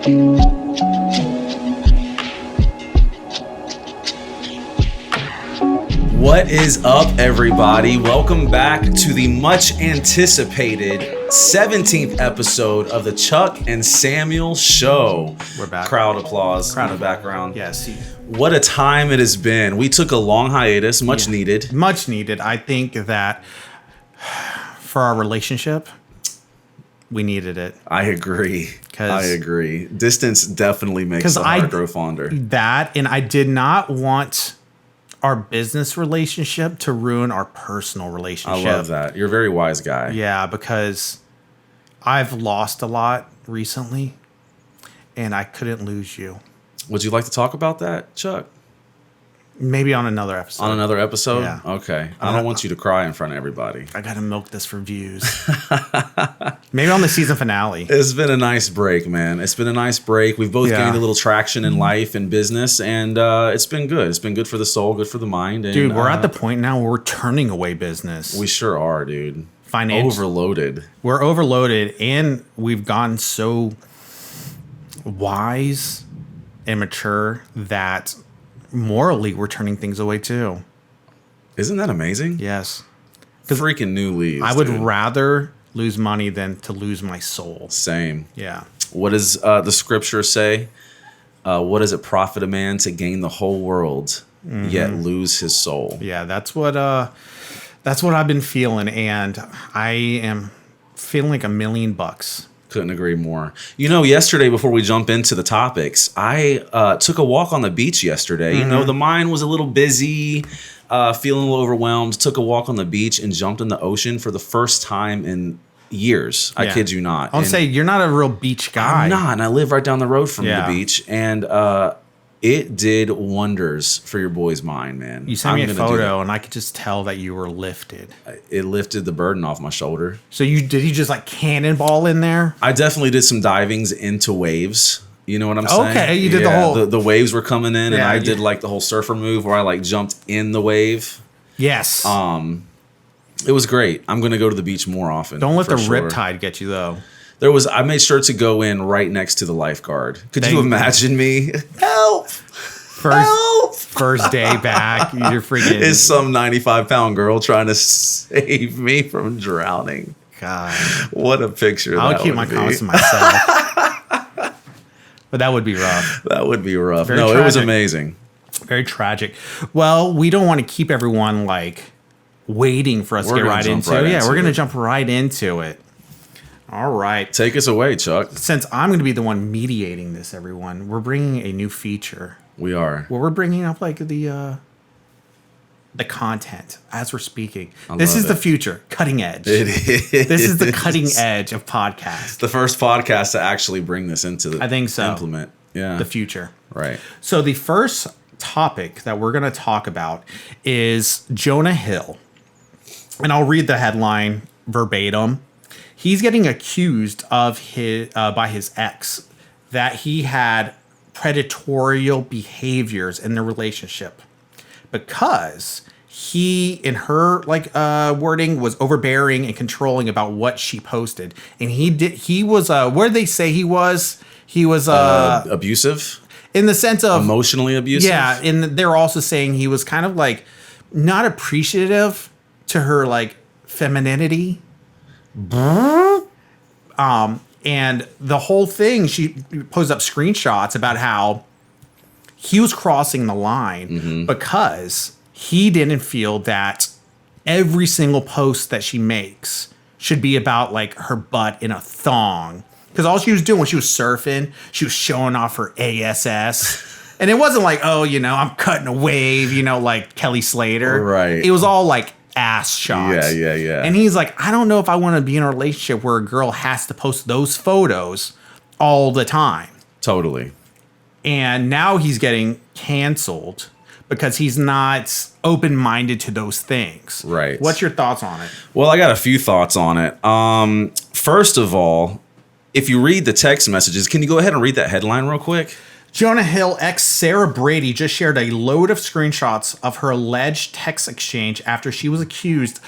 What is up, everybody? Welcome back to the much anticipated 17th episode of the Chuck and Samuel Show. We're back. Crowd applause in the background. Yes. What a time it has been. We took a long hiatus, much needed. Much needed. I think that for our relationship, we needed it. I agree. Distance definitely makes the heart grow fonder. And I did not want our business relationship to ruin our personal relationship. I love that. You're a very wise guy. Yeah, because I've lost a lot recently, and I couldn't lose you. Would you like to talk about that, Chuck? Maybe on another episode. On another episode? Yeah. Okay. I don't want you to cry in front of everybody. I gotta milk this for views. Maybe on the season finale. It's been a nice break, man. It's been a nice break. We've both gained a little traction in life and business, and it's been good. It's been good for the soul, good for the mind. And, dude, we're at the point now where we're turning away business. We sure are, dude. Overloaded. We're overloaded, and we've gotten so wise and mature that morally we're turning things away too. Isn't that amazing? Yes. Freaking new leaves. I would rather lose money than to lose my soul. Same. Yeah. What does the scripture say? What does it profit a man to gain the whole world, yet lose his soul? Yeah, that's what I've been feeling, and I am feeling like $1 million. Couldn't agree more. You know, yesterday, before we jump into the topics, I took a walk on the beach yesterday. You know, the mind was a little busy, feeling a little overwhelmed. Took a walk on the beach and jumped in the ocean for the first time in years. I kid you not. I'll say you're not a real beach guy. I'm not, and I live right down the road from the beach, and it did wonders for your boy's mind, man. You sent me a photo, and I could just tell that you were lifted. It lifted the burden off my shoulder. So did you just like cannonball in there? I definitely did some divings into waves. You know what I'm saying? Okay, you did the whole... The waves were coming in, and I did like the whole surfer move where I like jumped in the wave. Yes. It was great. I'm going to go to the beach more often. Don't let the riptide get you, though. I made sure to go in right next to the lifeguard. Could you imagine me? Help! First day back, you're freaking... Is some 95-pound girl trying to save me from drowning. God. What a picture I'll keep my comments to myself. But that would be rough. That would be rough. Very tragic. It was amazing. Very tragic. Well, we don't want to keep everyone, like, waiting for us to get right into it. Yeah, we're going to jump right into it. All right. Take us away, Chuck. Since I'm going to be the one mediating this, everyone, we're bringing a new feature. We are. Well, we're bringing up like the content as we're speaking. This is the future, cutting edge. It is. This is the cutting edge of podcasts. The first podcast to actually bring this into the I think so. Implement. Yeah. The future. Right. So the first topic that we're going to talk about is Jonah Hill. And I'll read the headline verbatim. He's getting accused of by his ex that he had predatorial behaviors in the relationship because he, in her wording, was overbearing and controlling about what she posted. And he was where did they say he was? He was abusive in the sense of emotionally abusive. Yeah, and they're also saying he was kind of like not appreciative to her like femininity. And the whole thing, she posted up screenshots about how he was crossing the line because he didn't feel that every single post that she makes should be about like her butt in a thong. Because all she was doing when she was surfing, she was showing off her ASS. And it wasn't like, oh, I'm cutting a wave, like Kelly Slater. Right. It was all like ass shots. Yeah. And he's like, I don't know if I want to be in a relationship where a girl has to post those photos all the time. Totally. And now he's getting canceled because he's not open-minded to those things. Right. What's your thoughts on it? Well, I got a few thoughts on it. First of all, if you read the text messages, can you go ahead and read that headline real quick? Jonah Hill ex Sarah Brady just shared a load of screenshots of her alleged text exchange after she was accused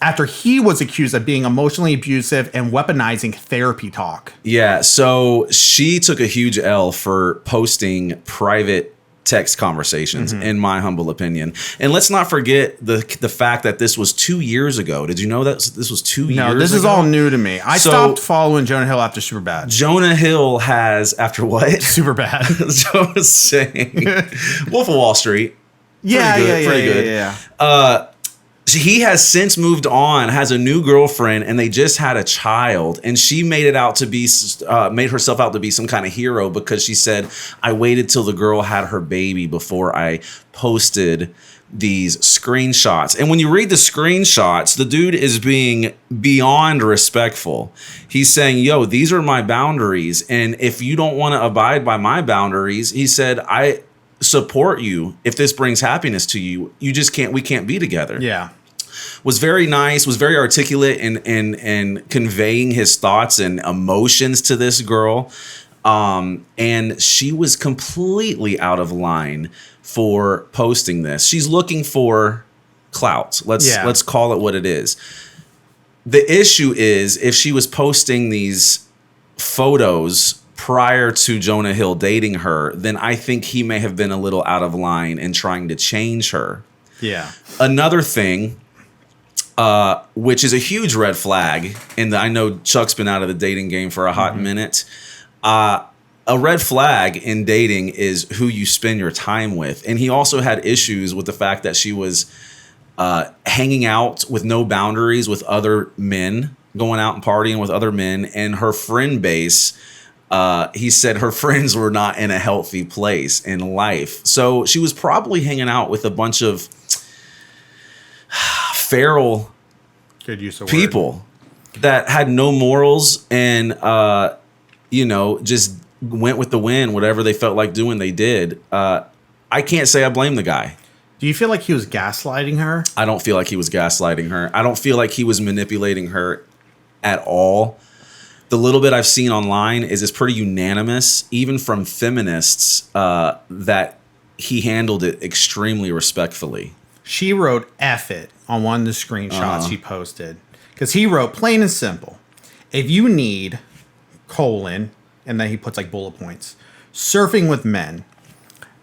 after he was accused of being emotionally abusive and weaponizing therapy talk. Yeah, so she took a huge L for posting private text conversations, in my humble opinion. And let's not forget the fact that this was 2 years ago. Did you know that this was 2 years ago? No, this is all new to me. I stopped following Jonah Hill after Superbad. Jonah Hill has, after what? Superbad. So I was saying, Wolf of Wall Street. Yeah. He has since moved on, has a new girlfriend, and they just had a child. And she made it out to be, made herself out to be some kind of hero because she said, "I waited till the girl had her baby before I posted these screenshots." And when you read the screenshots, the dude is being beyond respectful. He's saying, "Yo, these are my boundaries, and if you don't want to abide by my boundaries," he said, "I support you if this brings happiness to you. You just can't. We can't be together." Yeah. Was very nice, was very articulate in conveying his thoughts and emotions to this girl. And she was completely out of line for posting this. She's looking for clout. Let's call it what it is. The issue is if she was posting these photos prior to Jonah Hill dating her, then I think he may have been a little out of line in trying to change her. Yeah. Another thing, which is a huge red flag, and I know Chuck's been out of the dating game for a hot minute. A red flag in dating is who you spend your time with. And he also had issues with the fact that she was hanging out with no boundaries with other men, going out and partying with other men, and her friend base. He said her friends were not in a healthy place in life. So she was probably hanging out with a bunch of feral people that had no morals and, just went with the wind. Whatever they felt like doing, they did. I can't say I blame the guy. Do you feel like he was gaslighting her? I don't feel like he was gaslighting her. I don't feel like he was manipulating her at all. The little bit I've seen online is it's pretty unanimous, even from feminists, that he handled it extremely respectfully. She wrote F it on one of the screenshots she posted. Because he wrote, plain and simple, if you need, and then he puts like bullet points, surfing with men,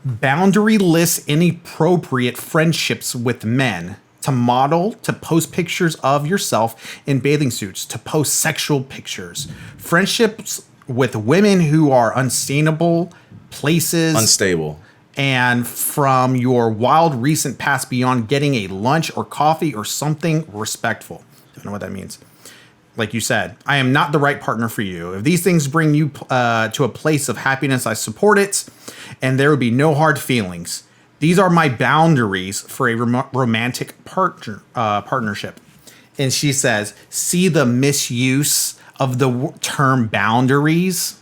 boundaryless, inappropriate friendships with men, to model, to post pictures of yourself in bathing suits, to post sexual pictures, friendships with women who are unstable unstable, and from your wild recent past beyond getting a lunch or coffee or something respectful. Don't know what that means. Like you said, I am not the right partner for you. If these things bring you to a place of happiness, I support it, and there would be no hard feelings. These are my boundaries for a romantic partnership. And she says, see the misuse of the term boundaries?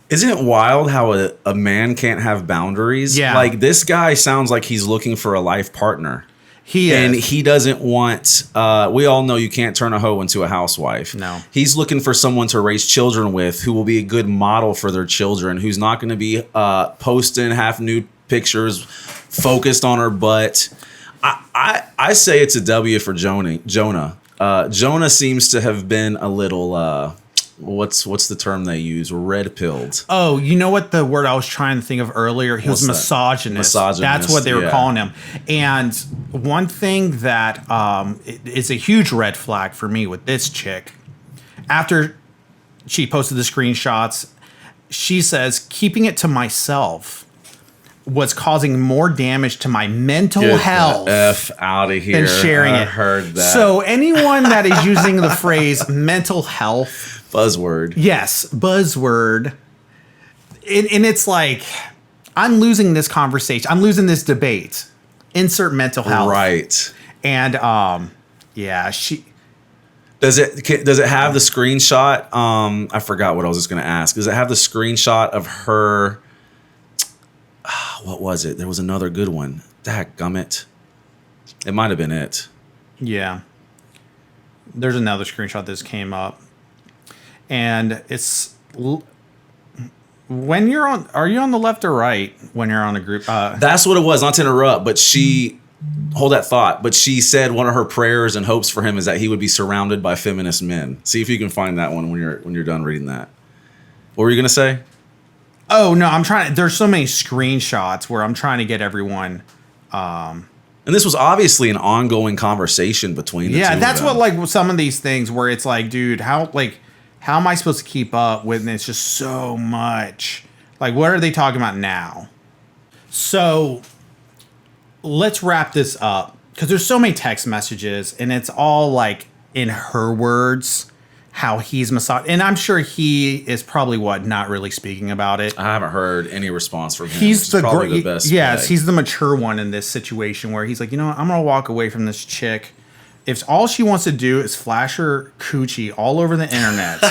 Isn't it wild how a man can't have boundaries? Yeah. Like, this guy sounds like he's looking for a life partner. He is. And he doesn't want, we all know you can't turn a hoe into a housewife. No. He's looking for someone to raise children with who will be a good model for their children, who's not going to be posting half nude pictures focused on her butt. I say it's a W for Jonah. Jonah seems to have been a little, what's the term they use? Red-pilled. Oh, you know what the word I was trying to think of earlier? He was misogynist. That's what they were calling him. And one thing that is a huge red flag for me with this chick, after she posted the screenshots, she says, keeping it to myself was causing more damage to my mental health. F out of here. Than sharing it. I heard that. So anyone that is using the phrase mental health. Buzzword. Yes, buzzword. And it's like, I'm losing this conversation. I'm losing this debate. Insert mental health. Right. And she... Does it have the screenshot? I forgot what I was just going to ask. Does it have the screenshot of her... what was it? There was another good one. Dadgummit. It might have been it. Yeah. There's another screenshot that came up. And it's... When you're on... Are you on the left or right when you're on a group? That's what it was. Not to interrupt, but she hold that thought. But she said one of her prayers and hopes for him is that he would be surrounded by feminist men. See if you can find that one when you're done reading that. What were you gonna say? Oh no, I'm trying. There's so many screenshots where I'm trying to get everyone. And this was obviously an ongoing conversation between the two Yeah, that's of them. what like some of these things where it's like, dude, how am I supposed to keep up with? And it's just so much. Like, what are they talking about now? So let's wrap this up because there's so many text messages and it's all like in her words how he's massaged. And I'm sure he is probably not really speaking about it. I haven't heard any response from him. He's probably the best. Yes, bet. he's the mature one in this situation where he's like, you know what, I'm gonna walk away from this chick. If all she wants to do is flash her coochie all over the internet,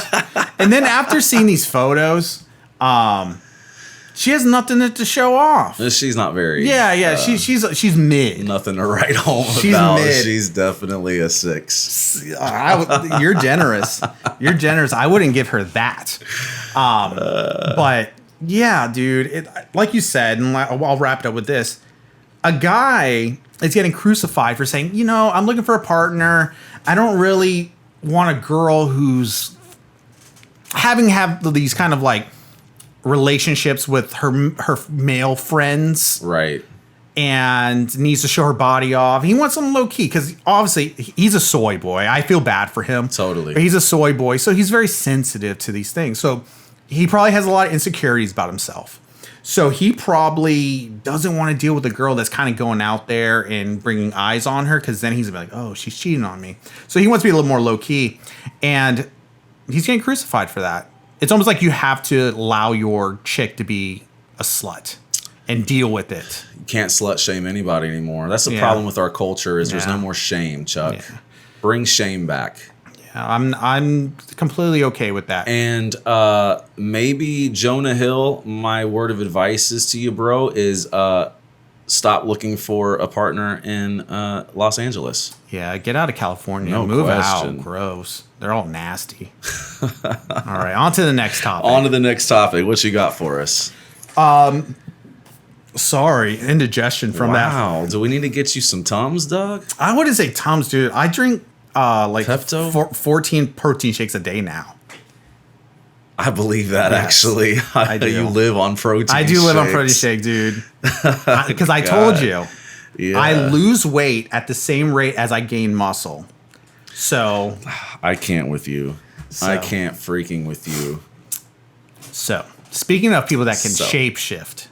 and then after seeing these photos, she has nothing to show off. She's not very. Yeah. She's mid. Nothing to write home She's about. mid. She's definitely a 6. You're generous. You're generous. I wouldn't give her that. But yeah, dude, like you said, and I'll wrap it up with this. A guy is getting crucified for saying, you know, I'm looking for a partner. I don't really want a girl who's have these kind of like relationships with her male friends. Right. And needs to show her body off. He wants them low key because obviously he's a soy boy. I feel bad for him. Totally. But he's a soy boy, so he's very sensitive to these things. So he probably has a lot of insecurities about himself. So he probably doesn't want to deal with a girl that's kind of going out there and bringing eyes on her because then he's gonna be like, oh, she's cheating on me. So he wants to be a little more low key, and he's getting crucified for that. It's almost like you have to allow your chick to be a slut and deal with it. You can't slut shame anybody anymore. That's the problem with our culture is there's no more shame, Chuck. Yeah. Bring shame back. Yeah, I'm completely okay with that. And maybe Jonah Hill, my word of advice is to you, bro, is stop looking for a partner in Los Angeles. Yeah, get out of California. No Move question. out. Gross. They're all nasty. All right, on to the next topic. On to the next topic. What you got for us? Sorry, indigestion from that. Wow. Do we need to get you some Tums, Doug? I wouldn't say Tums, dude. I drink like Pepto? 14 protein shakes a day now. I believe that, Yes, actually. I do. You live on protein I do live on shakes. protein shake, dude. Because I told you, Yeah. I lose weight at the same rate as I gain muscle. So, I can't with you. I can't freaking with you. speaking of people that can So. shapeshift.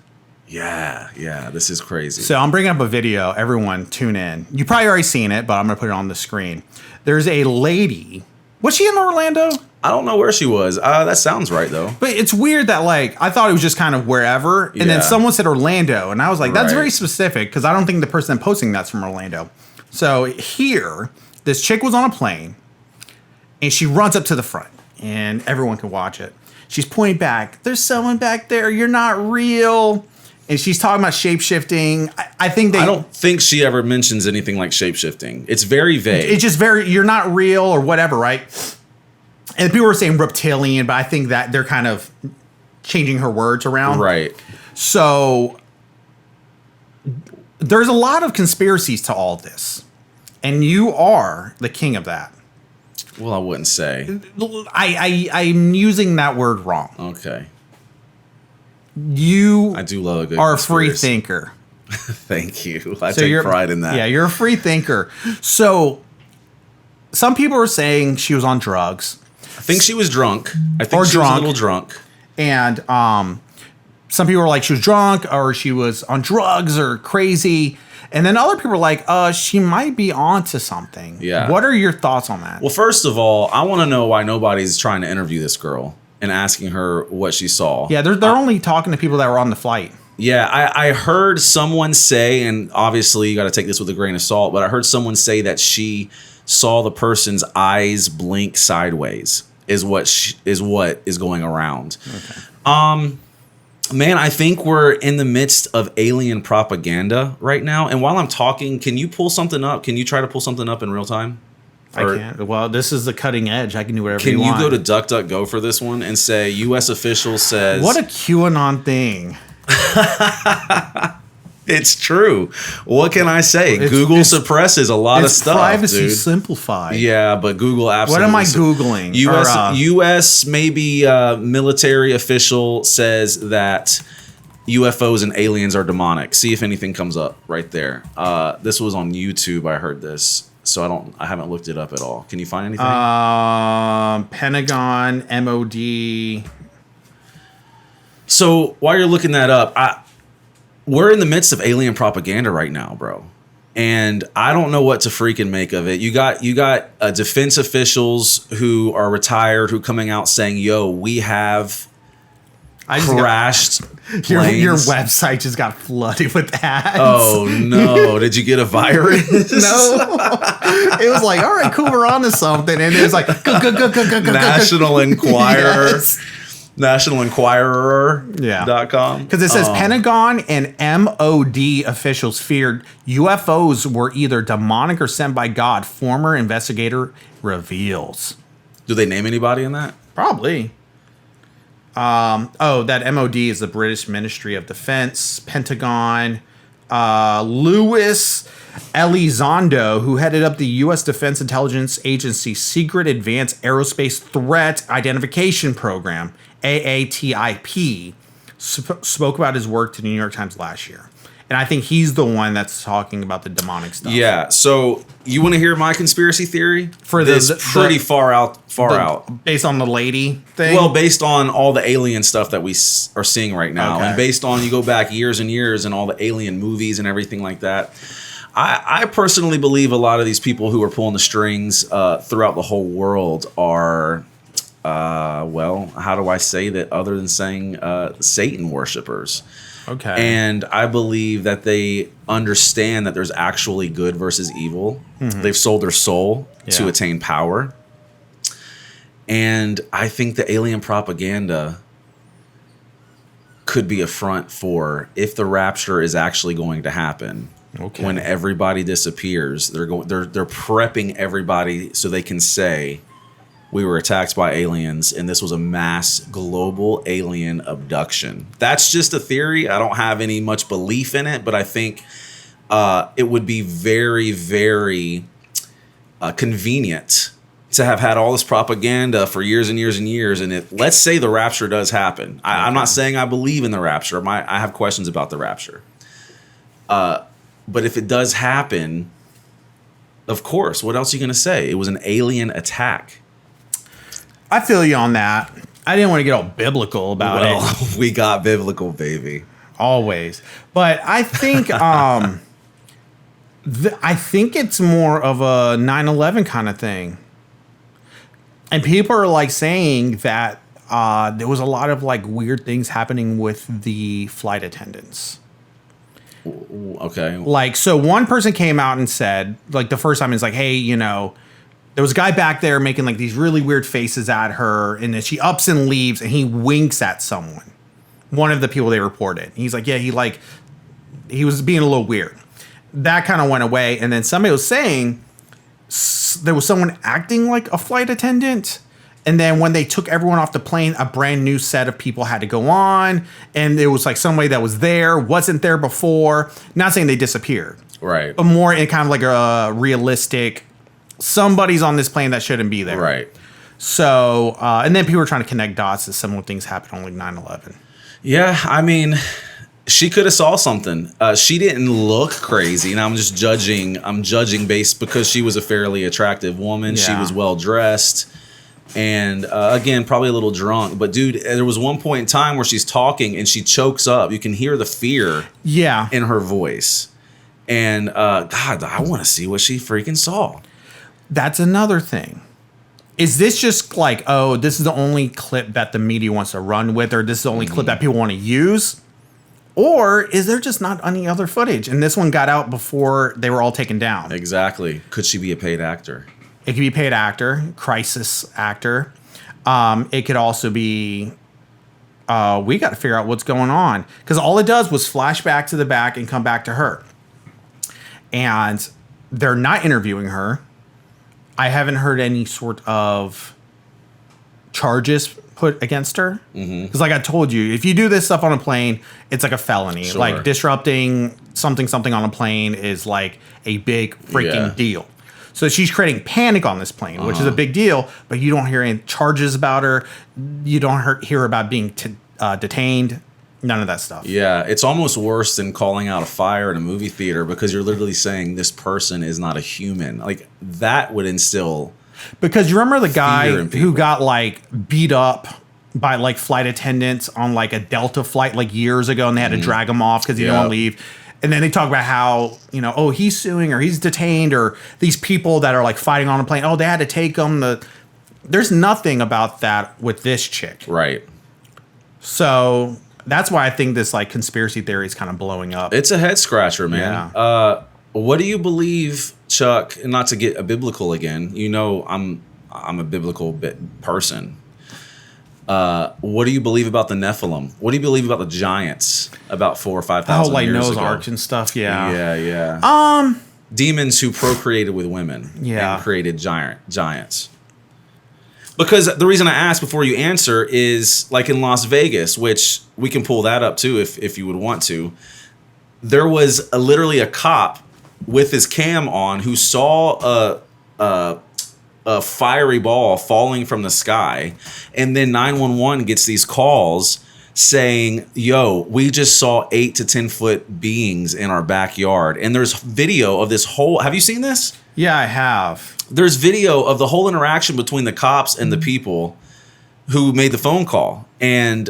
Yeah. This is crazy. So I'm bringing up a video. Everyone tune in. You probably already seen it, but I'm going to put it on the screen. There's a lady. Was she in Orlando? I don't know where she was. That sounds right, though. But it's weird that, like, I thought it was just kind of wherever. And then Yeah. someone said Orlando. And I was like, that's Right. very specific because I don't think the person posting that's from Orlando. So here, this chick was on a plane and she runs up to the front and everyone can watch it. She's pointing back. There's someone back there. You're not real. And she's talking about shape-shifting. I think I don't think she ever mentions anything like shape-shifting. It's very vague. It's just you're not real or whatever, right? And people were saying reptilian, but I think that they're kind of changing her words around. Right. So there's a lot of conspiracies to all this. And you are the king of that. Well, I wouldn't say. I'm using that word wrong. Okay. You I do love a good are a free conspiracy. thinker. Thank you. I So take you're- pride in that. Yeah, you're a free thinker. So some people are saying she was on drugs. I think she was drunk. I think Or she was drunk. a little drunk. And some people were like she was drunk or she was on drugs or crazy. And then other people were like, she might be onto something. Yeah. What are your thoughts on that? Well, first of all, I want to know why nobody's trying to interview this girl and asking her what she saw. Yeah, they're only talking to people that were on the flight. Yeah, I heard someone say, and obviously you got to take this with a grain of salt, but I heard someone say that she saw the person's eyes blink sideways is what is going around. Okay. Man, I think we're in the midst of alien propaganda right now. And while I'm talking, can you pull something up? Can you try to pull something up in real time? I can't. Well, this is the cutting edge. I can do whatever Can you you want. go to DuckDuckGo for this one and say U.S. official says... What a QAnon thing. It's true. What can I say? Google suppresses a lot of stuff, privacy dude. simplified. Yeah, but Google absolutely. What am I Googling? U.S. maybe military official says that UFOs and aliens are demonic. See if anything comes up right there. This was on YouTube. I heard this, so I haven't looked it up at all. Can you find anything? Pentagon, MOD. So while you're looking that up, we're in the midst of alien propaganda right now, bro. And I don't know what to freaking make of it. You got defense officials who are retired who coming out saying, "Yo, we have crashed planes." Your website just got flooded with ads. Oh no! Did you get a virus? No. It was like, all right, cool, we're on to something, and it was like, National Enquirer. Yes. NationalEnquirer.com. Because it says Pentagon and MOD officials feared UFOs were either demonic or sent by God. Former investigator reveals. Do they name anybody in that? Probably. That MOD is the British Ministry of Defense. Pentagon. Louis Elizondo, who headed up the U.S. Defense Intelligence Agency's Secret Advanced Aerospace Threat Identification Program, AATIP, spoke about his work to the New York Times last year. And I think he's the one that's talking about the demonic stuff. Yeah. So you want to hear my conspiracy theory? For this, pretty far out. Based on the lady thing? Well, based on all the alien stuff that we are seeing right now. Okay. And based on, you go back years and years and all the alien movies and everything like that. I personally believe a lot of these people who are pulling the strings throughout the whole world are... well, how do I say that other than saying Satan worshipers? Okay. And I believe that they understand that there's actually good versus evil. Mm-hmm. They've sold their soul to attain power. And I think the alien propaganda could be a front for if the rapture is actually going to happen. Okay. When everybody disappears, they're prepping everybody so they can say, we were attacked by aliens, and this was a mass global alien abduction. That's just a theory. I don't have any much belief in it, but I think it would be very, very convenient to have had all this propaganda for years and years and years. And let's say the rapture does happen. I'm not saying I believe in the rapture. I have questions about the rapture. But if it does happen, of course, what else are you going to say? It was an alien attack. I feel you on that. I didn't want to get all biblical about it. We got biblical, baby. Always. But I think I think it's more of a 9/11 kind of thing. And people are like saying that there was a lot of like weird things happening with the flight attendants. Okay. Like, so one person came out and said, like, the first time it's like, hey, there was a guy back there making like these really weird faces at her, and then she ups and leaves, and he winks at someone. One of the people they reported. He's like, yeah, he was being a little weird. That kind of went away, and then somebody was saying there was someone acting like a flight attendant, and then when they took everyone off the plane, a brand new set of people had to go on, and it was like somebody that was there, wasn't there before. Not saying they disappeared. Right. But more in kind of like a realistic... somebody's on this plane that shouldn't be there. Right. So, and then people were trying to connect dots to similar things happen on like 9/11. Yeah, I mean, she could have saw something. She didn't look crazy, and I'm judging based because she was a fairly attractive woman. Yeah. She was well dressed, and again, probably a little drunk. But dude, there was one point in time where she's talking and she chokes up. You can hear the fear in her voice. And God, I want to see what she freaking saw. That's another thing. Is this just like, oh, this is the only clip that the media wants to run with, or this is the only clip that people want to use? Or is there just not any other footage? And this one got out before they were all taken down. Exactly. Could she be a paid actor? It could be a paid actor, crisis actor. It could also be, we got to figure out what's going on. Because all it does was flash back to the back and come back to her. And they're not interviewing her. I haven't heard any sort of charges put against her. Because like I told you, if you do this stuff on a plane, it's like a felony. Sure. Like disrupting something on a plane is like a big freaking deal. So she's creating panic on this plane, which is a big deal, but you don't hear any charges about her. You don't hear about being detained. None of that stuff. Yeah, it's almost worse than calling out a fire in a movie theater because you're literally saying this person is not a human. Like, that would instill. Because you remember the guy who got like beat up by like flight attendants on like a Delta flight like years ago, and they had to drag him off because he didn't want to leave. And then they talk about how, you know, oh, he's suing or he's detained, or these people that are like fighting on a plane. Oh, they had to take him. There's nothing about that with this chick. Right. So that's why I think this like conspiracy theory is kind of blowing up. It's a head scratcher, man. Yeah. What do you believe, Chuck? And not to get a biblical again, you know, I'm a biblical person. What do you believe about the Nephilim? What do you believe about the giants about 4,000 or 5,000 like years Noah's ago? Ark and stuff? Yeah. Yeah. Demons who procreated with women. Yeah. And created giants. Because the reason I asked before you answer is like in Las Vegas, which we can pull that up too if you would want to. There was literally a cop with his cam on who saw a fiery ball falling from the sky, and then 911 gets these calls saying, yo, we just saw 8 to 10 foot beings in our backyard. And there's video of this whole, have you seen this? Yeah, I have. There's video of the whole interaction between the cops and the people who made the phone call. And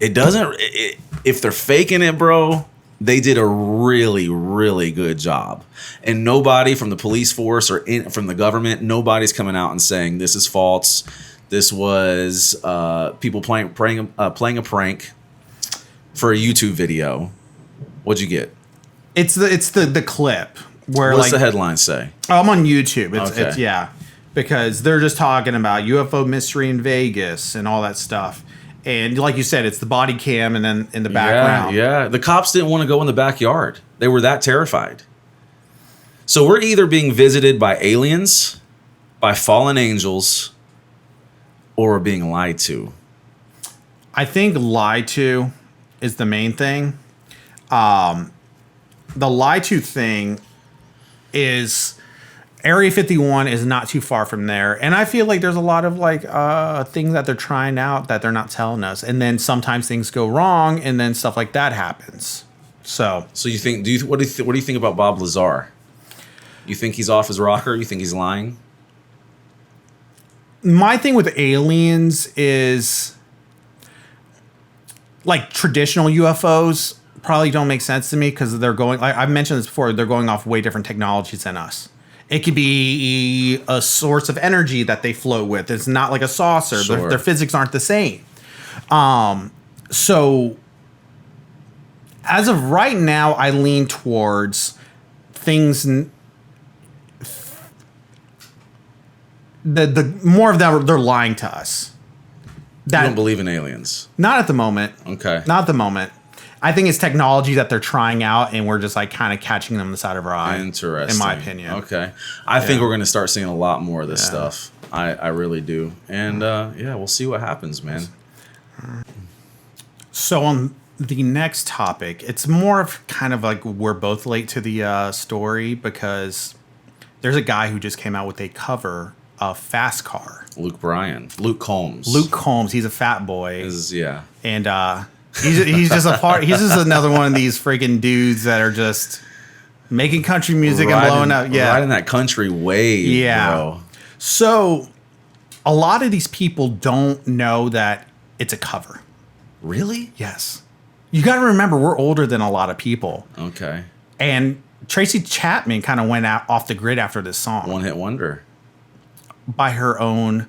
if they're faking it, bro, they did a really, really good job. And nobody from the police force or from the government, nobody's coming out and saying this is false. This was people playing a prank for a YouTube video. What'd you get? It's the clip where what's the headline say? I'm on YouTube. It's because they're just talking about UFO mystery in Vegas and all that stuff. And like you said, it's the body cam and then in the background. Yeah. The cops didn't want to go in the backyard. They were that terrified. So we're either being visited by aliens, by fallen angels, or we're being lied to. I think lied to is the main thing. The lie to thing is Area 51 is not too far from there. And I feel like there's a lot of like things that they're trying out that they're not telling us. And then sometimes things go wrong and then stuff like that happens. So you think, what do you think about Bob Lazar? You think he's off his rocker? You think he's lying? My thing with aliens is like traditional UFOs probably don't make sense to me because they're going, like I've mentioned this before, they're going off way different technologies than us. It could be a source of energy that they float with. It's not like a saucer. Sure. Their physics aren't the same. So as of right now, I lean towards things. The more of that, they're lying to us. You don't believe in aliens? Not at the moment. Okay. Not at the moment. I think it's technology that they're trying out, and we're just like kind of catching them on the side of our eye. Interesting. In my opinion. Okay. I think we're going to start seeing a lot more of this stuff. I really do. And we'll see what happens, man. So on the next topic, it's more of kind of like we're both late to the story because there's a guy who just came out with a cover of Fast Car. Luke Combs. Luke Combs. He's a fat boy. And he's just a part. He's just another one of these freaking dudes that are just making country music and blowing up. Yeah, riding that country wave. Yeah. Bro. So a lot of these people don't know that it's a cover. Really? Yes. You got to remember, we're older than a lot of people. Okay. And Tracy Chapman kind of went out off the grid after this song. One hit wonder. By her own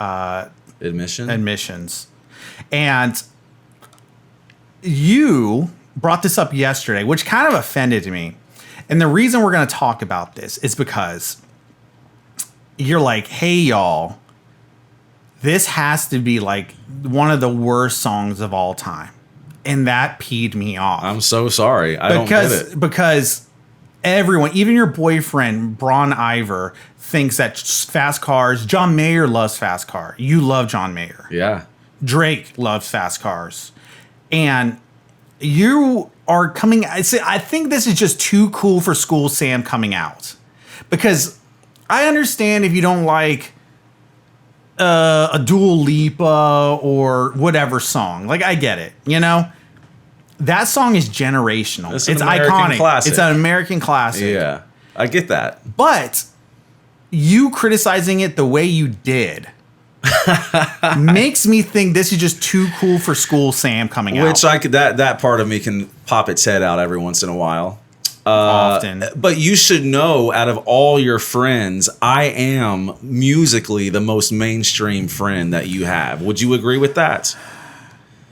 admissions. And you brought this up yesterday, which kind of offended me. And the reason we're going to talk about this is because you're like, hey, y'all, this has to be like one of the worst songs of all time. And that peed me off. I'm so sorry. I don't get it. Because everyone, even your boyfriend, Bron Iver, thinks that Fast Cars, John Mayer loves Fast Car. You love John Mayer. Yeah. Drake loves Fast Cars. And you are coming. I think this is just too cool for school, Sam, coming out, because I understand if you don't like a Dua Lipa or whatever song. Like, I get it. You know, that song is generational. It's iconic. Classic. It's an American classic. Yeah, I get that. But you criticizing it the way you did makes me think this is just too cool for school, Sam, coming out. Which that part of me can pop its head out every once in a while. Often. But you should know, out of all your friends, I am musically the most mainstream friend that you have. Would you agree with that?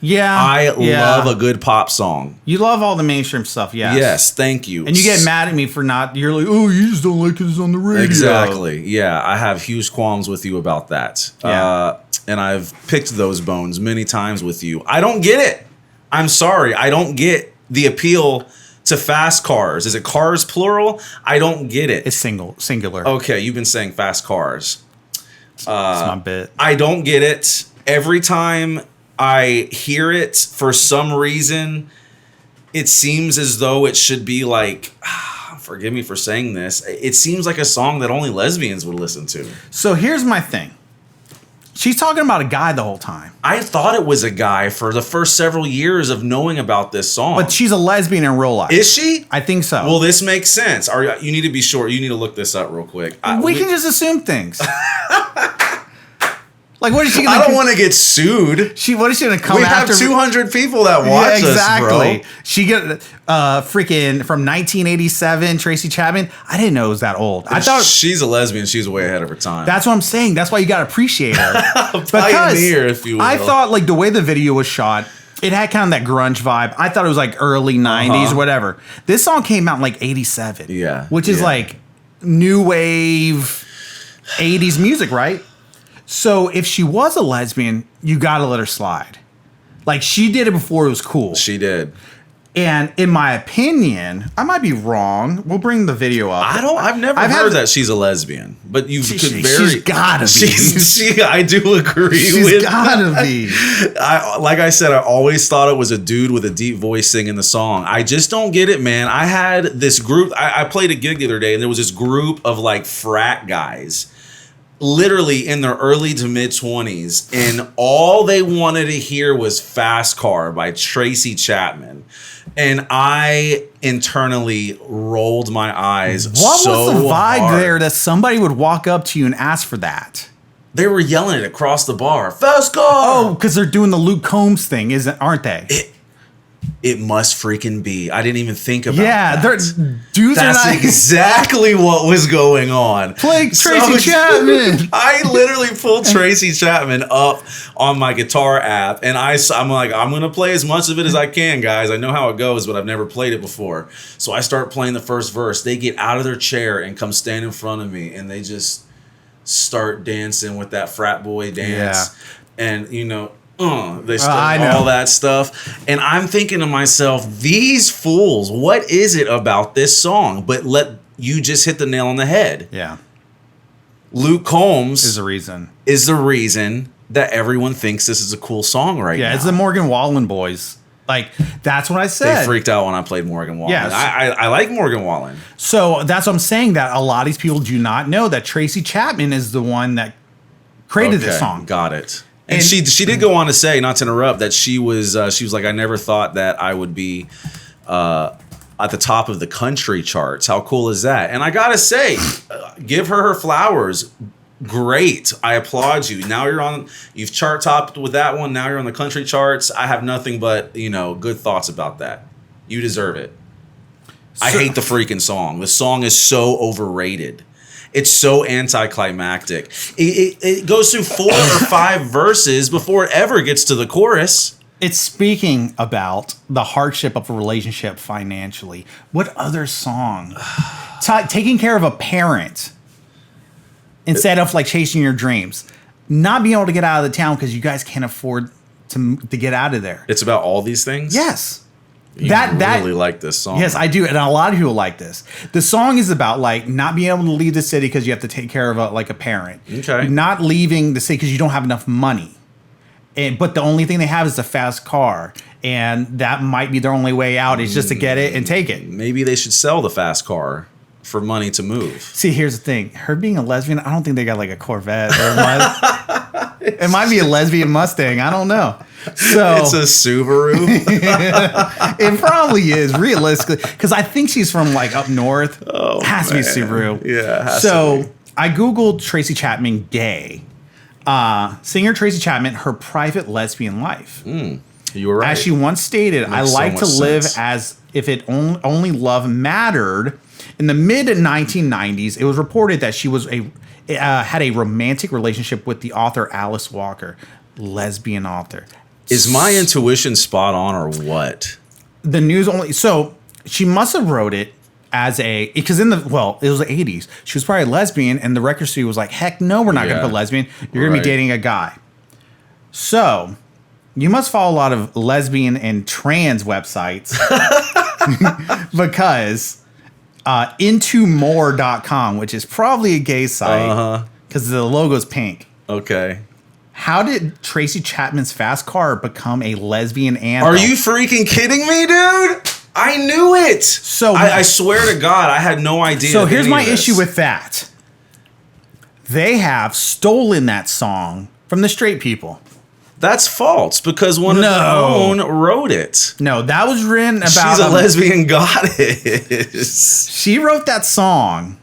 Yeah. I love a good pop song. You love all the mainstream stuff, yes. Yes, thank you. And you get mad at me for not, you're like, oh, you just don't like it, it's on the radio. Exactly. Yeah, I have huge qualms with you about that. Yeah. And I've picked those bones many times with you. I don't get it. I'm sorry. I don't get the appeal to fast cars. Is it cars plural? I don't get it. It's singular. Okay, you've been saying fast cars. That's my bit. I don't get it. Every time I hear it, for some reason, it seems as though it should be like, forgive me for saying this, it seems like a song that only lesbians would listen to. So here's my thing. She's talking about a guy the whole time. I thought it was a guy for the first several years of knowing about this song. But she's a lesbian in real life. Is she? I think so. Well, this makes sense. You need to be sure. You need to look this up real quick. We can just assume things. Like, what is she gonna I don't want to get sued. What is she gonna come we after? We have 200 people that watch us, bro. She get freaking from 1987, Tracy Chapman. I didn't know it was that old. I thought she's a lesbian. She's way ahead of her time. That's what I'm saying. That's why you gotta appreciate her. Pioneer, if you will. I thought, like, the way the video was shot, it had kind of that grunge vibe. I thought it was like early 90s, whatever. This song came out in like 87. Yeah. Which is like new wave 80s music, right? So if she was a lesbian, you gotta let her slide. Like, she did it before it was cool. She did. And in my opinion, I might be wrong. We'll bring the video up. I've never heard that she's a lesbian, but you could very. She's gotta be. I do agree she's with. Gotta be. Like I said, I always thought it was a dude with a deep voice singing the song. I just don't get it, man. I had this group. I played a gig the other day, and there was this group of like frat guys, literally in their early to mid 20s, and all they wanted to hear was Fast Car by Tracy Chapman. And I internally rolled my eyes. What was the vibe there that somebody would walk up to you and ask for that? They were yelling it across the bar. Fast Car! Oh, because they're doing the Luke Combs thing, aren't they? It must freaking be. I didn't even think about that. That's exactly what was going on. Play Tracy Chapman. I literally pulled Tracy Chapman up on my guitar app, and I'm like, I'm going to play as much of it as I can, guys. I know how it goes, but I've never played it before. So I start playing the first verse. They get out of their chair and come stand in front of me, and they just start dancing with that frat boy dance. Yeah. And, you know, they start all that stuff. And I'm thinking to myself, these fools, what is it about this song? But you just hit the nail on the head. Yeah. Luke Combs is the reason that everyone thinks this is a cool song now. Yeah, it's the Morgan Wallen boys. Like, that's what I said. They freaked out when I played Morgan Wallen. Yes. I like Morgan Wallen. So that's what I'm saying, that a lot of these people do not know that Tracy Chapman is the one that created this song. Got it. And she did go on to say, not to interrupt, that she was like, I never thought that I would be at the top of the country charts. How cool is that? And I gotta say, give her flowers. Great. I applaud you. Now you've chart topped with that one. Now you're on the country charts. I have nothing but, good thoughts about that. You deserve it. I hate the freaking song. The song is so overrated. It's so anticlimactic. It goes through 4 or 5 verses before it ever gets to the chorus. It's speaking about the hardship of a relationship financially. What other song? Taking care of a parent instead of like chasing your dreams. Not being able to get out of the town because you guys can't afford to get out of there. It's about all these things? Yes. You really like this song. Yes, I do. And a lot of people like this. The song is about like not being able to leave the city because you have to take care of a parent. Okay. Not leaving the city because you don't have enough money. But the only thing they have is a fast car. And that might be their only way out is just to get it and take it. Maybe they should sell the fast car for money to move. See, here's the thing. Her being a lesbian, I don't think they got like a Corvette. It might be a lesbian Mustang. I don't know. So It's a Subaru. it probably is, realistically. Because I think she's from like up north. Oh, has to be Subaru. Yeah, it has so to be. I Googled Tracy Chapman gay. Singer Tracy Chapman, her private lesbian life. You were right. As she once stated, I Makes so like to much live sense. as if it only love mattered. In the mid 1990s, it was reported that she was had a romantic relationship with the author Alice Walker, lesbian author. Is my intuition spot on or what? The news only so she must have wrote it as because it was the 80s. She was probably a lesbian, and the record studio was like, heck no, we're not going to put lesbian. You're going to be dating a guy. So you must follow a lot of lesbian and trans websites because intomore.com, which is probably a gay site because the logo's pink. Okay. How did Tracy Chapman's fast car become a lesbian anthem? Are you freaking kidding me, dude? I knew it. So I swear to God, I had no idea. So here's any my of this. issue with that. They have stolen that song from the straight people. That's false because one of their own wrote it. No, that was written about... She's a lesbian goddess. She wrote that song.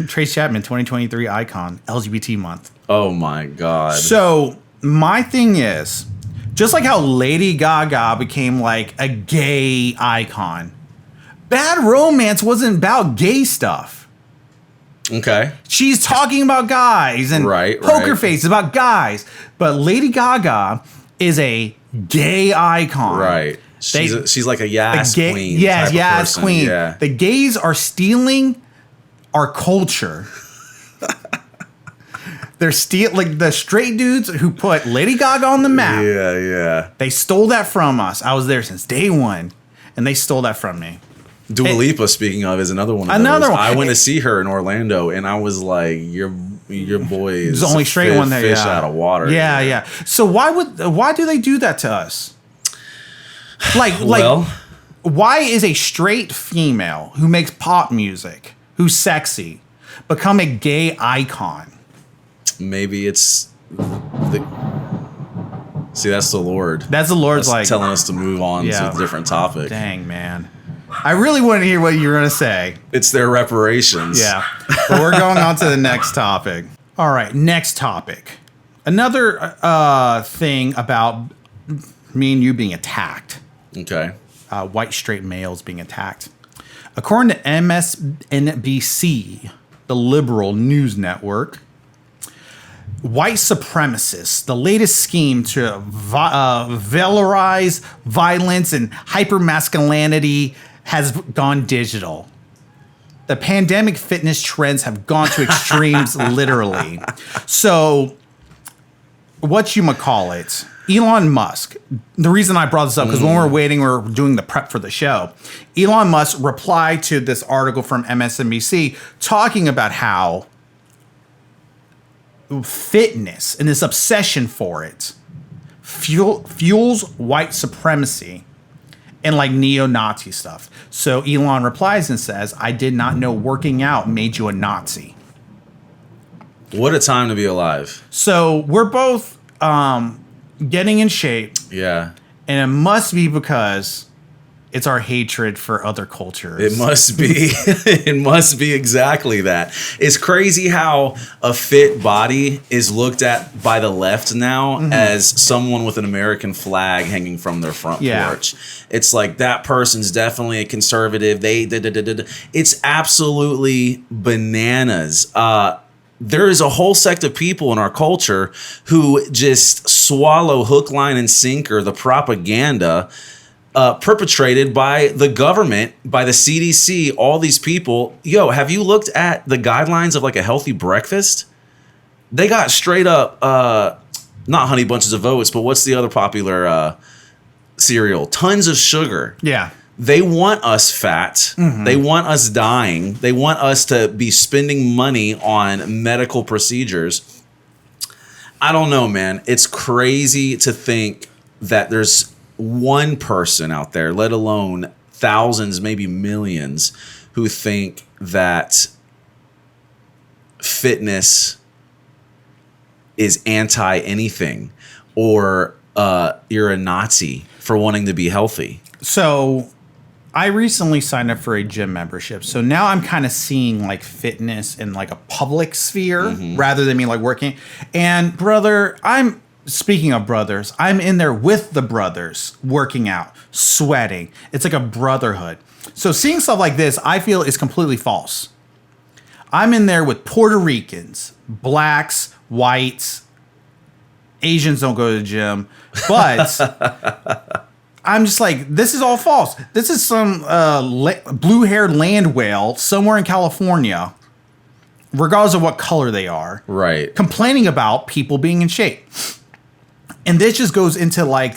Tracy Chapman, 2023 icon, LGBT month. Oh my God. So my thing is, just like how Lady Gaga became like a gay icon, Bad Romance wasn't about gay stuff. Okay. She's talking about guys and Poker Face is about guys. But Lady Gaga is a gay icon. Right. She's like a Yas queen. Yes, Yas person. queen. Yeah. The gays are stealing our culture. They're like the straight dudes who put Lady Gaga on the map. Yeah, yeah. They stole that from us. I was there since day one, and they stole that from me. Dua Lipa, speaking of, is another one. I went to see her in Orlando, and I was like, "Your boy is the only straight one there, fish out of water." Yeah, yeah. So why do they do that to us? Well, why is a straight female who makes pop music, who's sexy, become a gay icon? Maybe it's that's the Lord. That's the Lord's telling us to move on to a different topic. Dang, man. I really want to hear what you're going to say. It's their reparations. Yeah. But we're going on to the next topic. All right, next topic. Another thing about me and you being attacked. Okay. White straight males being attacked. According to MSNBC, the liberal news network, white supremacists, the latest scheme to valorize violence and hypermasculinity has gone digital. The pandemic fitness trends have gone to extremes, literally. So, whatchamacallit, Elon Musk, the reason I brought this up, because when we were doing the prep for the show, Elon Musk replied to this article from MSNBC talking about how fitness and this obsession for it fuels white supremacy and like neo-Nazi stuff. So Elon replies and says, "I did not know working out made you a Nazi." What a time to be alive. So we're both getting in shape. Yeah. And it must be because it's our hatred for other cultures. It must be. It must be exactly that. It's crazy how a fit body is looked at by the left now as someone with an American flag hanging from their front porch. It's like that person's definitely a conservative. It's absolutely bananas. There is a whole sect of people in our culture who just swallow hook, line, and sinker the propaganda perpetrated by the government, by the CDC, all these people. Yo, have you looked at the guidelines of like a healthy breakfast? They got straight up, not Honey Bunches of Oats, but what's the other popular cereal? Tons of sugar. Yeah. They want us fat. They want us dying. They want us to be spending money on medical procedures. I don't know, man. It's crazy to think that there's one person out there, let alone thousands, maybe millions, who think that fitness is anti anything, or you're a Nazi for wanting to be healthy. So I recently signed up for a gym membership. So now I'm kind of seeing like fitness in like a public sphere rather than me like working. And brother, speaking of brothers, I'm in there with the brothers working out, sweating. It's like a brotherhood. So seeing stuff like this, I feel is completely false. I'm in there with Puerto Ricans, blacks, whites, Asians don't go to the gym, but I'm just like, this is all false. This is some blue-haired land whale somewhere in California, regardless of what color they are, Right. complaining about people being in shape. And this just goes into like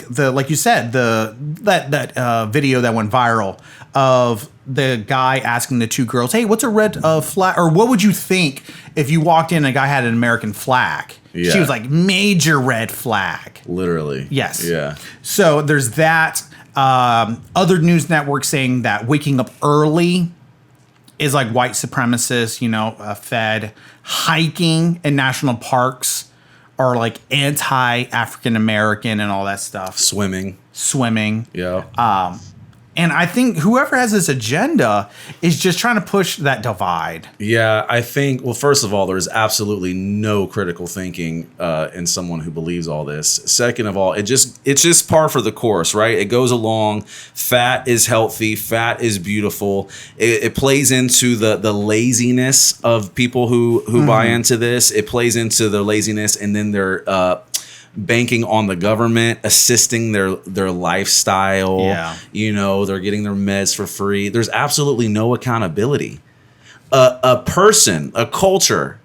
you said, that video that went viral of the guy asking the two girls, "Hey, what's a red flag?" Or what would you think if you walked in and a guy had an American flag? Yeah. She was like, "Major red flag." Literally. Yes. Yeah. So there's that. Other news networks saying that waking up early is like white supremacist, fed. Hiking in national parks are like anti-African American and all that stuff. Swimming. Yeah. And I think whoever has this agenda is just trying to push that divide. Yeah, I think, well, first of all, there's absolutely no critical thinking in someone who believes all this. Second of all, it's just par for the course, right? It goes along. Fat is healthy. Fat is beautiful. It plays into the laziness of people who buy into this. It plays into their laziness, and then they're banking on the government assisting their lifestyle. Yeah. They're getting their meds for free. There's absolutely no accountability. A person, a culture,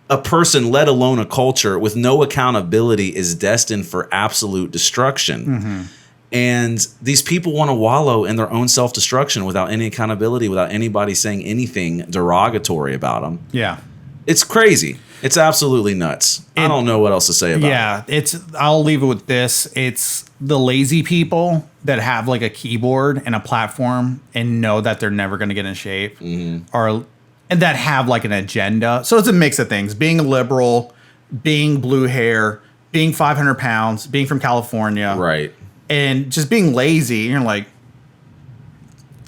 let alone a culture with no accountability is destined for absolute destruction. And these people want to wallow in their own self-destruction without any accountability, without anybody saying anything derogatory about them. Yeah. It's crazy. It's absolutely nuts. I don't know what else to say about it. Yeah, I'll leave it with this. It's the lazy people that have like a keyboard and a platform and know that they're never going to get in shape, and that have like an agenda. So it's a mix of things: being a liberal, being blue hair, being 500 pounds, being from California, Right. and just being lazy. You're like,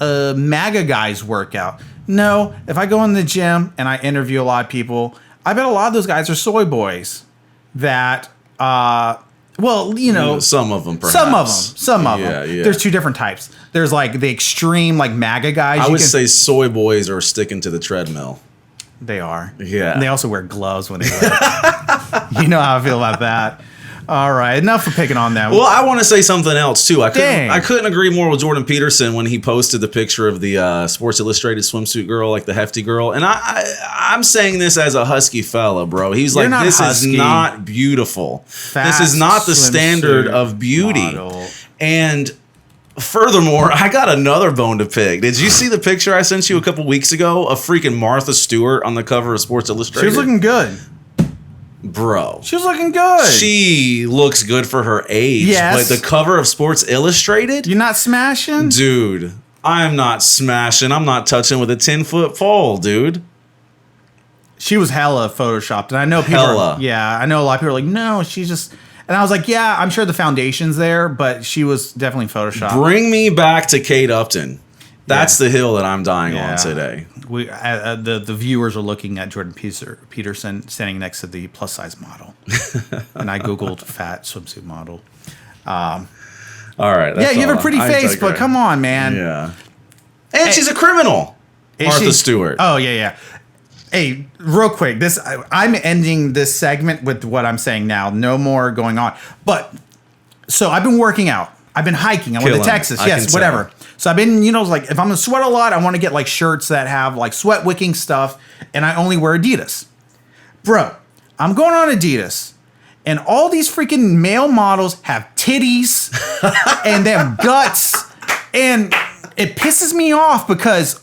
MAGA guys workout. No, if I go in the gym and I interview a lot of people, I bet a lot of those guys are soy boys that, Some of them, perhaps. Some of them. Yeah. There's two different types. There's like the extreme, like MAGA guys. I would say soy boys are sticking to the treadmill. They are. Yeah. And they also wear gloves when they lift. You know how I feel about that. All right, enough of picking on them. Well, I want to say something else too. Dang. I couldn't agree more with Jordan Peterson when he posted the picture of the Sports Illustrated swimsuit girl, like the hefty girl. And I'm saying this as a husky fella, bro. He's You're like, not this husky. is not beautiful. Fat This is not the standard swimsuit of beauty. model. And furthermore, I got another bone to pick. Did you see the picture I sent you a couple weeks ago of freaking Martha Stewart on the cover of Sports Illustrated? She was looking good. Bro. She was looking good. She looks good for her age. Yes. But the cover of Sports Illustrated? You're not smashing? Dude, I'm not smashing. I'm not touching with a 10-foot pole, dude. She was hella photoshopped. And I know people I know a lot of people are like, no, she's just... And I was like, yeah, I'm sure the foundation's there, but she was definitely photoshopped. Bring me back to Kate Upton. That's the hill that I'm dying on today. We the viewers are looking at Jordan Peterson standing next to the plus size model, and I googled fat swimsuit model. All right. Yeah, you have a pretty face, but come on, man. Yeah. And she's a criminal. Martha Stewart. Oh yeah. Hey, real quick, I'm ending this segment with what I'm saying now. No more going on. But so I've been working out. I've been hiking. I went to Texas. Yes, whatever. So I've been, like, if I'm gonna sweat a lot, I want to get like shirts that have like sweat wicking stuff, and I only wear Adidas. Bro, I'm going on Adidas, and all these freaking male models have titties and they have guts, and it pisses me off because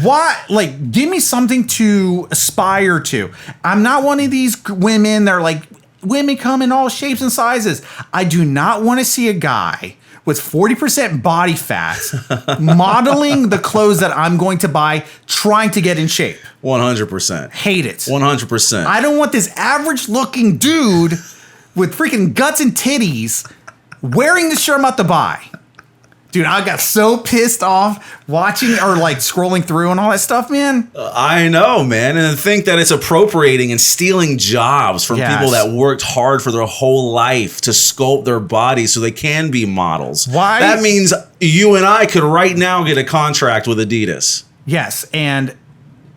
why? Like, give me something to aspire to. I'm not one of these women that are like women come in all shapes and sizes. I do not want to see a guy with 40% body fat modeling the clothes that I'm going to buy, trying to get in shape. 100%. Hate it. 100%. I don't want this average looking dude with freaking guts and titties wearing the shirt I'm about to buy. Dude, I got so pissed off watching or like scrolling through and all that stuff, man. I know, man. And to think that it's appropriating and stealing jobs from Yes. people that worked hard for their whole life to sculpt their bodies so they can be models. Why? That means you and I could right now get a contract with Adidas. Yes, and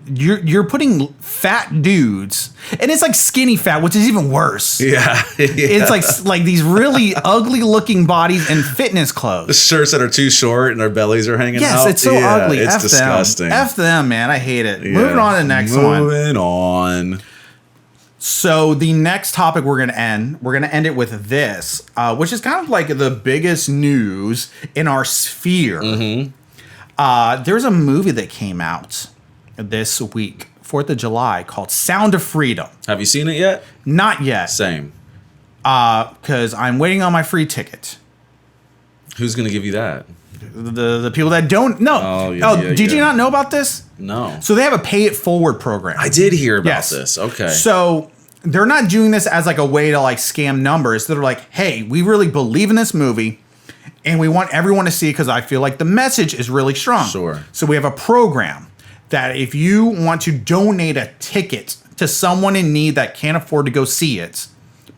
you're putting fat dudes, and it's like skinny fat, which is even worse. Yeah. It's like these really ugly looking bodies in fitness clothes. Shirts that are too short and their bellies are hanging out. Yes, it's so ugly. It's F disgusting. them. F them, man. I hate it. Yeah. Moving on to the next one. Moving on. So the next topic we're gonna end it with this, which is kind of like the biggest news in our sphere. There's a movie that came out this week, 4th of July, called Sound of Freedom. Have you seen it yet? Not yet, Same. because I'm waiting on my free ticket. Who's going to give you that? The people that don't know. Oh, yeah, did you yeah. not know about this? No. So they have a pay it forward program. I did hear about Yes. this. Okay. So they're not doing this as like a way to like scam numbers. They're like, hey, we really believe in this movie and we want everyone to see it because I feel like the message is really strong. Sure. So we have a program that if you want to donate a ticket to someone in need that can't afford to go see it,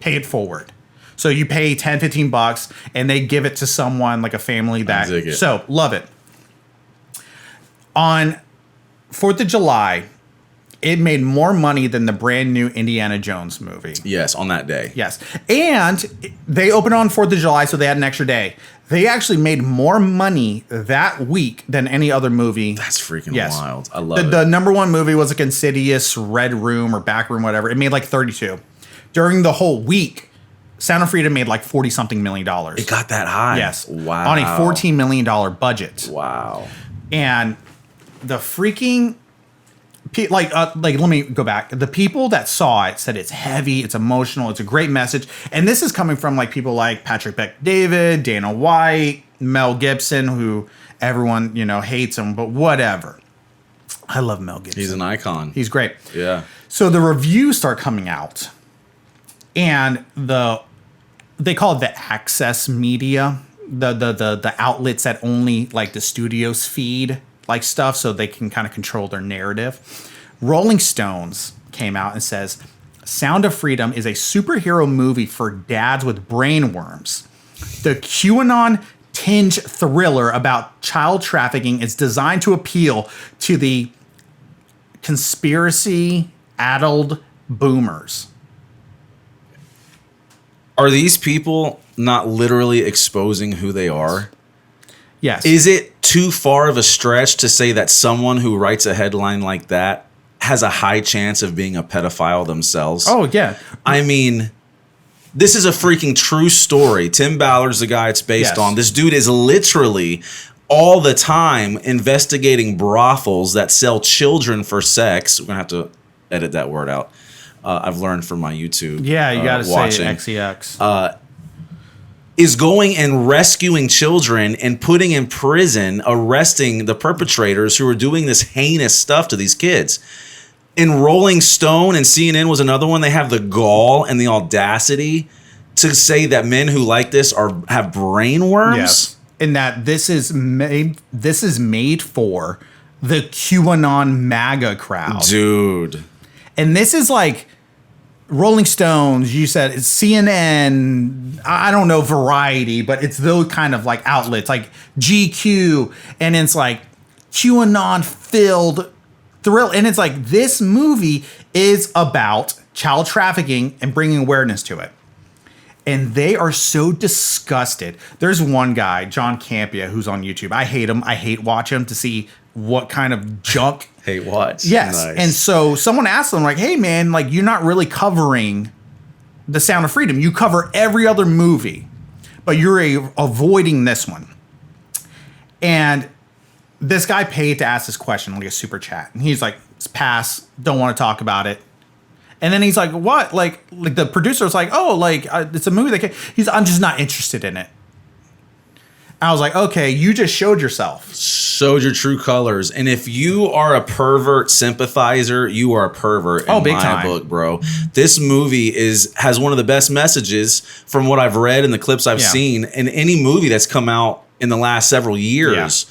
pay it forward. So you pay 10, 15 bucks and they give it to someone like a family that. dig it. So love it. On 4th of July, it made more money than the brand new Indiana Jones movie. Yes, on that day. Yes. And they opened on 4th of July, so they had an extra day. They actually made more money that week than any other movie. That's freaking Yes. wild. I love it. The number one movie was like Insidious, Red Room, or Back Room, whatever. It made like 32. During the whole week, Sound of Freedom made like 40-something million. It got that high. Yes. Wow. On a $14 million budget. Wow. And the freaking... let me go back. The people that saw it said it's heavy, it's emotional, it's a great message. And this is coming from like people like Patrick Bet-David, Dana White, Mel Gibson, who everyone, hates him, but whatever. I love Mel Gibson. He's an icon. He's great. Yeah. So the reviews start coming out, and they call it the access media, the outlets that only like the studios feed like stuff so they can kind of control their narrative. Rolling Stones came out and says, Sound of Freedom is a superhero movie for dads with brain worms. The QAnon tinge thriller about child trafficking is designed to appeal to the conspiracy-addled boomers. Are these people not literally exposing who they are? Yes. Is it too far of a stretch to say that someone who writes a headline like that has a high chance of being a pedophile themselves? Oh, yeah. I mean, this is a freaking true story. Tim Ballard's the guy it's based Yes. on. This dude is literally all the time investigating brothels that sell children for sex. We're going to have to edit that word out. I've learned from my YouTube. Yeah, you got to watching. say XEX. Is going and rescuing children and putting in prison, arresting the perpetrators who are doing this heinous stuff to these kids. In Rolling Stone and CNN was another one. They have the gall and the audacity to say that men who like this have brain worms. Yes. And that this is made for the QAnon MAGA crowd. Dude. And this is like Rolling Stones, you said it's CNN, I don't know, Variety, but it's those kind of like outlets like GQ, and it's like QAnon filled thrill. And it's like this movie is about child trafficking and bringing awareness to it. And they are so disgusted. There's one guy, John Campia, who's on YouTube. I hate him. I hate watch him to see what kind of junk. Hate watch. Yes. Nice. And so someone asked him, like, hey, man, like, you're not really covering The Sound of Freedom. You cover every other movie, but you're avoiding this one. And this guy paid to ask this question, like a super chat. And he's like, pass, don't want to talk about it. And then he's like, what? Like the producer's like, oh, like it's a movie that I'm just not interested in it. I was like, okay, you just showed yourself. Showed your true colors. And if you are a pervert sympathizer, you are a pervert in big my time. book, bro. This movie has one of the best messages from what I've read and the clips I've seen in any movie that's come out in the last several years.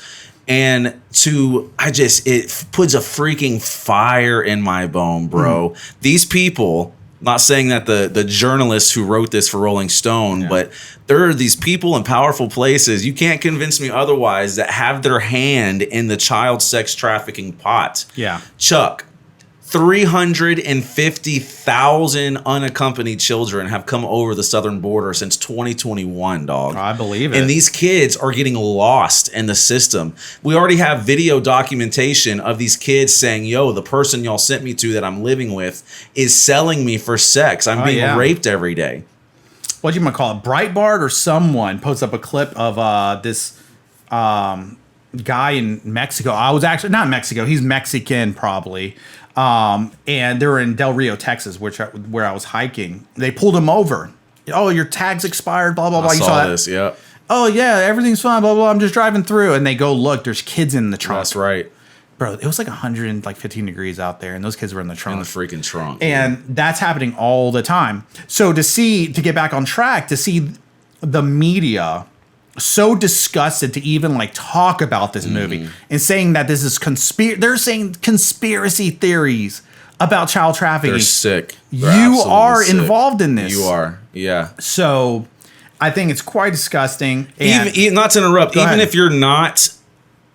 And it puts a freaking fire in my bone, bro. These people, not saying that the journalists who wrote this for Rolling Stone, but there are these people in powerful places, you can't convince me otherwise, that have their hand in the child sex trafficking pot. Yeah. Chuck, 350,000 unaccompanied children have come over the southern border since 2021, dog. I believe it. And these kids are getting lost in the system. We already have video documentation of these kids saying, yo, the person y'all sent me to that I'm living with is selling me for sex. I'm being raped every day. What do you want to call it? Breitbart or someone posts up a clip of this guy in Mexico. I was actually not Mexico. He's Mexican probably. And they were in Del Rio, Texas, where I was hiking. They pulled him over. Oh, your tag's expired, blah, blah, blah. I You saw that? this, yeah. Oh, yeah, everything's fine, blah, blah. I'm just driving through. And they go, look, there's kids in the trunk. That's right. Bro, it was like 115 degrees out there, and those kids were in the trunk. In the freaking trunk. And that's happening all the time. So to get back on track, to see the media so disgusted to even like talk about this movie and saying that this is they're saying conspiracy theories about child trafficking. They're sick. You are involved in this. You are, yeah. So I think it's quite disgusting. And Even not to interrupt, even if you're not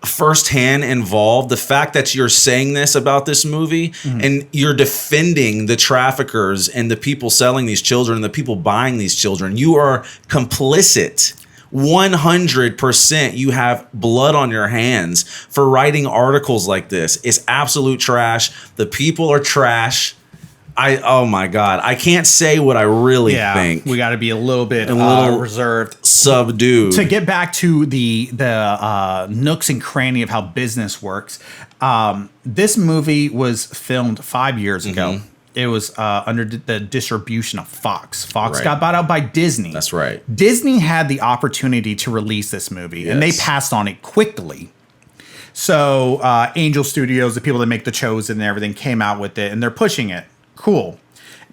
firsthand involved, the fact that you're saying this about this movie and you're defending the traffickers and the people selling these children and the people buying these children, you are complicit. 100% you have blood on your hands for writing articles like this. It's absolute trash. The people are trash. Oh my God. I can't say what I really think. We got to be a little bit reserved. Subdued. To get back to the nooks and cranny of how business works, this movie was filmed 5 years ago. It was under the distribution of Fox. Fox got bought out by Disney. That's right. Disney had the opportunity to release this movie, and they passed on it quickly. So Angel Studios, the people that make The Chosen and everything, came out with it, and they're pushing it. Cool.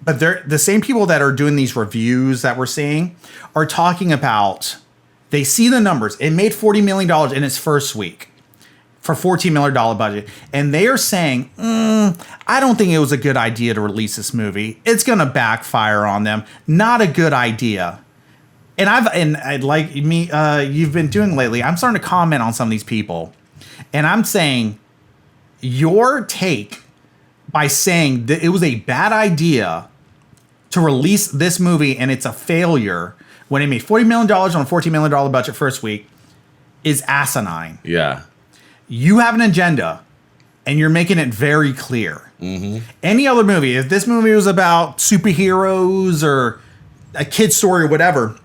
But they're the same people that are doing these reviews that we're seeing are talking about, they see the numbers. It made $40 million in its first week for $14 million budget. And they are saying, I don't think it was a good idea to release this movie. It's going to backfire on them. Not a good idea. And I'd like me, you've been doing lately, I'm starting to comment on some of these people. And I'm saying, your take by saying that it was a bad idea to release this movie and it's a failure when it made $40 million on a $14 million budget first week is asinine. Yeah. You have an agenda and you're making it very clear. Any other movie, if this movie was about superheroes or a kid's story or whatever,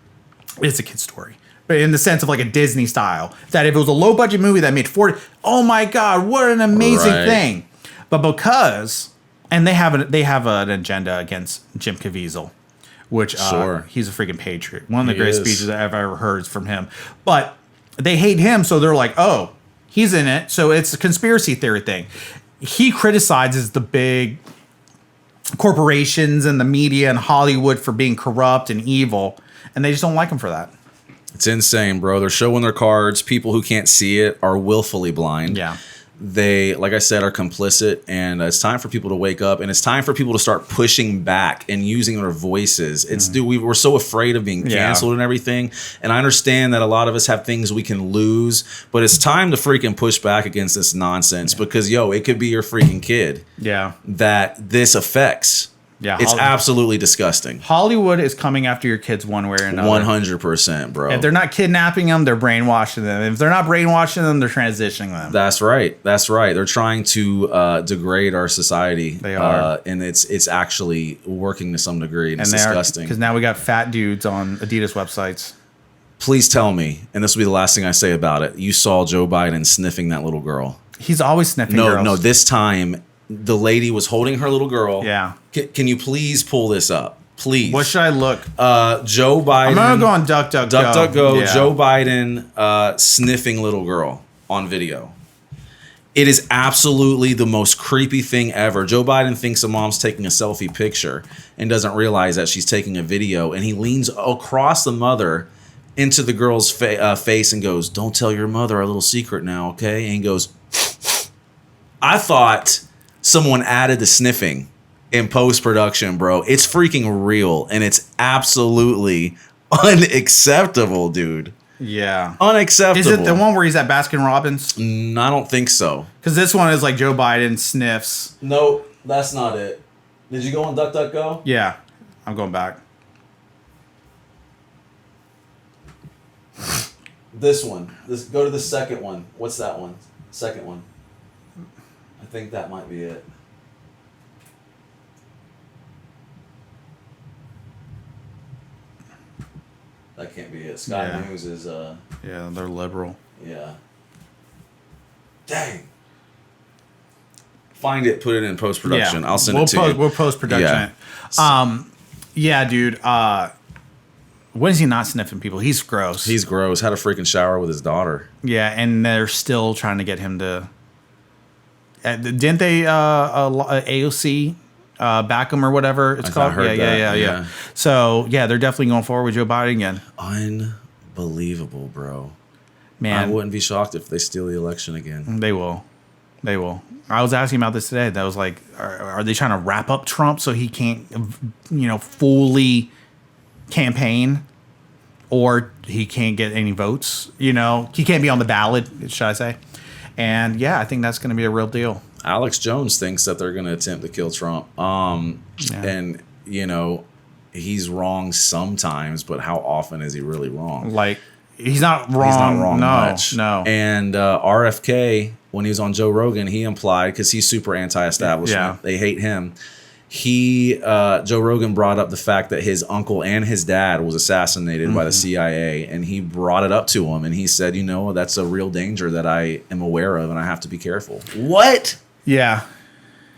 it's a kid's story. But in the sense of like a Disney style, that if it was a low budget movie that made 40, oh my God, what an amazing thing. But because, and they have an agenda against Jim Caviezel, which he's a freaking patriot. One of the greatest speeches I've ever heard is from him. But they hate him, so they're like, oh, he's in it, so it's a conspiracy theory thing. He criticizes the big corporations and the media and Hollywood for being corrupt and evil, and they just don't like him for that. It's insane, bro. They're showing their cards. People who can't see it are willfully blind. Yeah. They, like I said, are complicit, and it's time for people to wake up, and it's time for people to start pushing back and using their voices. It's we're so afraid of being canceled and everything, and I understand that a lot of us have things we can lose, but it's time to freaking push back against this nonsense because, it could be your freaking kid that this affects. Yeah, it's absolutely disgusting. Hollywood is coming after your kids one way or another. 100%, bro. If they're not kidnapping them, they're brainwashing them. If they're not brainwashing them, they're transitioning them. That's right. That's right. They're trying to degrade our society. They are, and it's actually working to some degree. And it's disgusting. Because now we got fat dudes on Adidas websites. Please tell me, and this will be the last thing I say about it. You saw Joe Biden sniffing that little girl. He's always sniffing girls. No. This time the lady was holding her little girl. Yeah. Can you please pull this up? Please. What should I look? Joe Biden. I'm gonna go on DuckDuckGo. DuckDuckGo. Yeah. Joe Biden sniffing little girl on video. It is absolutely the most creepy thing ever. Joe Biden thinks a mom's taking a selfie picture and doesn't realize that she's taking a video. And he leans across the mother into the girl's face and goes, "Don't tell your mother our little secret now, okay?" And he goes, I thought someone added the sniffing in post-production, bro. It's freaking real. And it's absolutely unacceptable, dude. Yeah. Unacceptable. Is it the one where he's at Baskin Robbins? I don't think so. Because this one is like Joe Biden sniffs. Nope, that's not it. Did you go on DuckDuckGo? Yeah. I'm going back. This one. Go to the second one. What's that one? Second one. I think that might be it. That can't be it. Sky News is Yeah, they're liberal. yeah. Dang. Find it, put it in post production. I'll send it to you. We'll post production it. Yeah, dude. When is he not sniffing people? He's gross. He's gross. Had a freaking shower with his daughter. Yeah, and they're still trying to get him to. Didn't they AOC back him or whatever it's called? I heard that. Yeah. So yeah, they're definitely going forward with Joe Biden again. Unbelievable, bro. Man, I wouldn't be shocked if they steal the election again. They will. I was asking about this today. That was like, are they trying to wrap up Trump so he can't, fully campaign, or he can't get any votes? He can't be on the ballot, should I say? And yeah, I think that's going to be a real deal. Alex Jones thinks that they're going to attempt to kill Trump. And he's wrong sometimes, but how often is he really wrong? Like, he's not wrong. He's not wrong much. No. And RFK, when he was on Joe Rogan, he implied, because he's super anti-establishment, they hate him. Joe Rogan brought up the fact that his uncle and his dad was assassinated by the CIA, and he brought it up to him, and he said, that's a real danger that I am aware of, and I have to be careful. What? Yeah.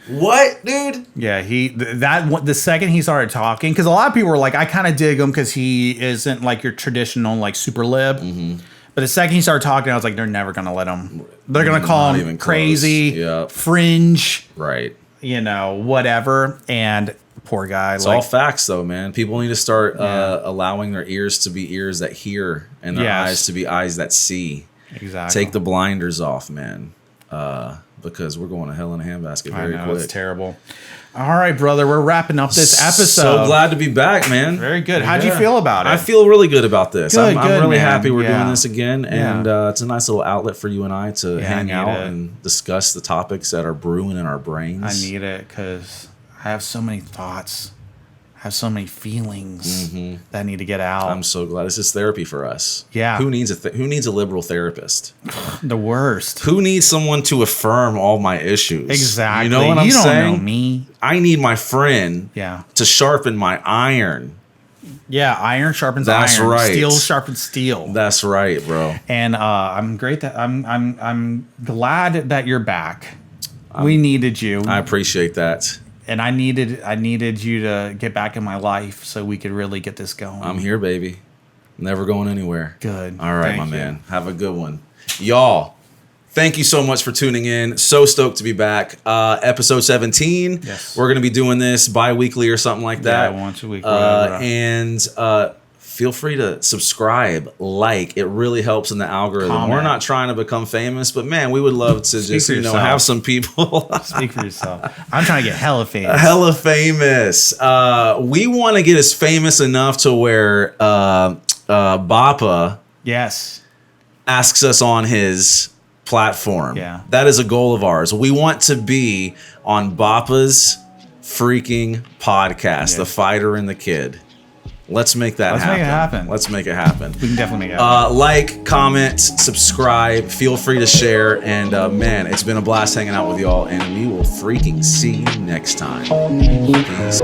What, dude? Yeah, the second he started talking, because a lot of people were like, I kind of dig him because he isn't like your traditional like super lib. Mm-hmm. But the second he started talking, I was like, they're never gonna let him. They're gonna call him crazy, fringe, right? Whatever. And poor guy. It's all facts, though, man. People need to start allowing their ears to be ears that hear, and their eyes to be eyes that see. Exactly. Take the blinders off, man. Because we're going to hell in a handbasket very quick. It's terrible. All right, brother, we're wrapping up this episode. So glad to be back, man. Very good. How'd you feel about it? I feel really good about this. I'm really man. happy we're doing this again, and it's a nice little outlet for you and I to hang out and discuss the topics that are brewing in our brains. I need it because I have so many thoughts. Have so many feelings that I need to get out. I'm so glad this is therapy for us. Yeah. Who needs a liberal therapist? The worst. Who needs someone to affirm all my issues? Exactly. You know what I'm saying? Don't know me. I need my friend. To sharpen my iron. Yeah, iron sharpens That's iron. right. Steel sharpens steel. That's right, bro. And I'm glad that you're back. We needed you. I appreciate that. And I needed you to get back in my life so we could really get this going. I'm here, baby. Never going anywhere. Good. All right, my man. Have a good one. Y'all, thank you so much for tuning in. So stoked to be back. Episode 17. Yes. We're going to be doing this bi-weekly or something like that. Yeah, once a week. And feel free to subscribe, like. It really helps in the algorithm. Comment. We're not trying to become famous, but man, we would love to just have some people. Speak for yourself. I'm trying to get hella famous. Hella famous. We want to get as famous enough to where Bappa asks us on his platform. Yeah. That is a goal of ours. We want to be on Bappa's freaking podcast, The Fighter and the Kid. Let's make that happen. Let's make it happen. We can definitely make it happen. Like, comment, subscribe. Feel free to share. And man, it's been a blast hanging out with y'all. And we will freaking see you next time. Peace.